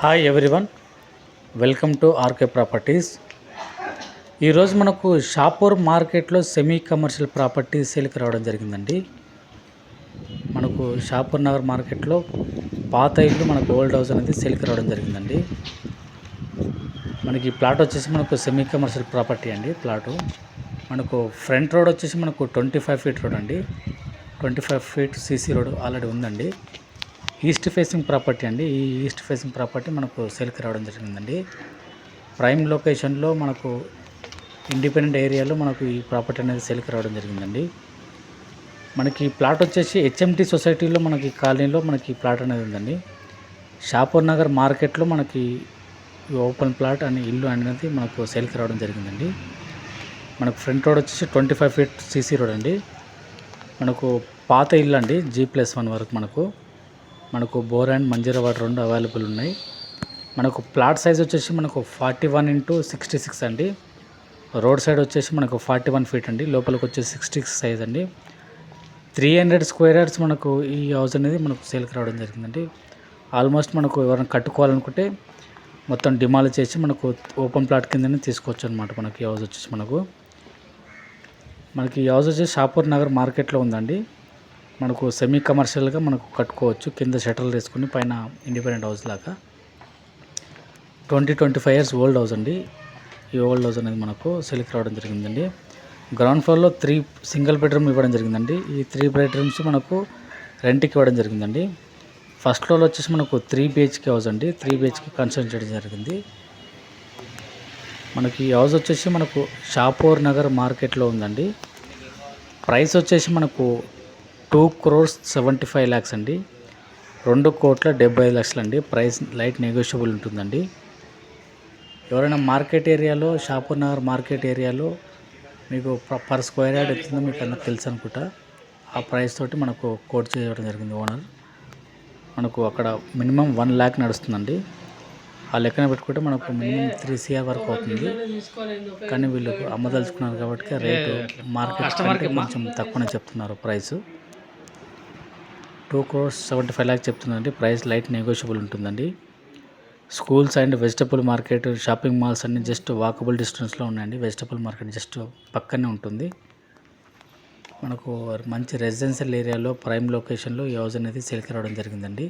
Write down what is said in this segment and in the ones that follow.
Hi everyone, welcome to RK properties. ఈరోజు మనకు షాపూర్ మార్కెట్లో సెమీ కమర్షియల్ ప్రాపర్టీ సేల్కి రావడం జరిగిందండి. మనకు షాపూర్ నగర్ మార్కెట్లో పాత ఇల్లు మనకు ఓల్డ్ హౌస్ అనేది సేల్కి రావడం జరిగిందండి. మనకి ప్లాట్ వచ్చేసి మనకు సెమీ కమర్షియల్ ప్రాపర్టీ అండి. ప్లాటు మనకు ఫ్రంట్ రోడ్ వచ్చేసి మనకు 25 ఫీట్ రోడ్ అండి. 25 ఫీట్ సీసీ రోడ్ ఆల్రెడీ ఉందండి. ఈస్ట్ ఫేసింగ్ ప్రాపర్టీ అండి. ఈ ఈస్ట్ ఫేసింగ్ ప్రాపర్టీ మనకు సేల్కి రావడం జరిగిందండి. ప్రైమ్ లొకేషన్లో మనకు ఇండిపెండెంట్ ఏరియాలో మనకు ఈ ప్రాపర్టీ అనేది సేల్కి రావడం జరిగిందండి. మనకి ప్లాట్ వచ్చేసి హెచ్ఎంటీ సొసైటీలో మనకి కాలనీలో మనకి ప్లాట్ అనేది ఉందండి. షాపూర్ నగర్ మార్కెట్లో మనకి ఓపెన్ ప్లాట్ అనే ఇల్లు అనేది మనకు సేల్కి రావడం జరిగిందండి. మనకు ఫ్రంట్ రోడ్ వచ్చేసి 25 ఫీట్ సీసీ రోడ్ అండి. మనకు పాత ఇల్లు అండి. G+1 వరకు మనకు బోర్ అండ్ మంజీరా వాటర్ రెండు అవైలబుల్ ఉన్నాయి. మనకు ప్లాట్ సైజ్ వచ్చేసి మనకు 41x66 అండి. రోడ్ సైడ్ వచ్చేసి మనకు 41 ఫీట్ అండి. లోపలికి వచ్చేసి 66 సైజ్ అండి. 300 స్క్వేర్ యార్డ్స్ మనకు ఈ హౌస్ అనేది మనకు సేల్కి రావడం జరిగిందండి. ఆల్మోస్ట్ మనకు ఎవరైనా కట్టుకోవాలనుకుంటే మొత్తం డిమాలిష్ చేసి మనకు ఓపెన్ ప్లాట్ కిందనే తీసుకోవచ్చు అనమాట. మనకి ఈ హౌస్ వచ్చేసి మనకి ఈ హౌస్ వచ్చేసి షాపూర్ నగర్ మార్కెట్లో ఉందండి. మనకు సెమీ కమర్షియల్గా మనకు కట్టుకోవచ్చు. కింద షటర్లు వేసుకుని పైన ఇండిపెండెంట్ హౌస్ లాగా 25 ఇయర్స్ ఓల్డ్ హౌస్ అండి. ఈ ఓల్డ్ హౌస్ అనేది మనకు సేల్కి రావడం జరిగిందండి. గ్రౌండ్ ఫ్లోర్లో 3 సింగిల్ బెడ్రూమ్ ఇవ్వడం జరిగిందండి. ఈ 3 బెడ్రూమ్స్ మనకు రెంట్కి ఇవ్వడం జరిగిందండి. ఫస్ట్ ఫ్లోర్లో వచ్చేసి మనకు 3 BHK హౌస్ అండి. 3 BHK కన్స్ట్రక్ట్ చేయడం జరిగింది. మనకి ఈ హౌస్ వచ్చేసి మనకు షాపూర్ నగర్ మార్కెట్లో ఉందండి. ప్రైస్ వచ్చేసి మనకు 2,75 lakhs అండి. 2,75 అండి. ప్రైస్ లైట్ నెగోషియబుల్ ఉంటుందండి. ఎవరైనా మార్కెట్ ఏరియాలో షాపూర్ నగర్ మార్కెట్ ఏరియాలో మీకు పర్ స్క్వేర్ యార్డ్ ఎత్తుందో మీకు అన్నది తెలుసు అనుకుంటా. ఆ ప్రైస్ తోటి మనకు కోట్ చేయడం జరిగింది ఓనర్. మనకు అక్కడ మినిమం 1 lakh నడుస్తుందండి. ఆ లెక్కన పెట్టుకుంటే మనకు మినిమం 3 CR వరకు అవుతుంది. కానీ వీళ్ళు అమ్మదలుచుకున్నారు కాబట్టి రేటు మార్కెట్ కొంచెం తక్కువనే చెప్తున్నారు. ప్రైసు 2,75 lakhs చెప్తుందండి. ప్రైస్ లైట్ నెగోషియబుల్ ఉంటుందండి. Schools and vegetable market, shopping malls అన్ని జస్ట్ వాకబుల్ డిస్టెన్స్లో ఉన్నాయండి. వెజిటబుల్ మార్కెట్ జస్ట్ పక్కనే ఉంటుంది. మనకు మంచి రెసిడెన్షియల్ ఏరియాలో ప్రైమ్ లొకేషన్లో ఈ హౌస్ అనేది సేల్కి రావడం జరిగిందండి.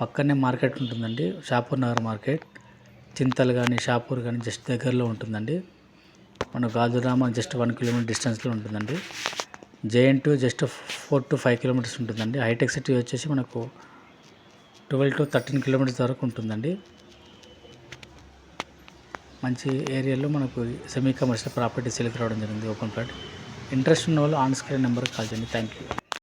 పక్కనే మార్కెట్ ఉంటుందండి. షాపూర్ నగర్ మార్కెట్ చింతల్ కానీ షాపూర్ కానీ జస్ట్ దగ్గరలో ఉంటుందండి. మన గాజురామ జస్ట్ 1 kilometer డిస్టెన్స్లో ఉంటుందండి. JN2 జస్ట్ 4 to 5 kilometers ఉంటుందండి. హైటెక్ సిటీ వచ్చేసి మనకు 12 to 13 kilometers వరకు ఉంటుందండి. మంచి ఏరియాలో మనకు సెమీ కమర్షియల్ ప్రాపర్టీ సేల్కి రావడం జరిగింది. Open plot. ఇంట్రెస్ట్ ఉన్న వాళ్ళు ఆన్ స్క్రీన్ నెంబర్కి కాల్ చేయండి. Thank you.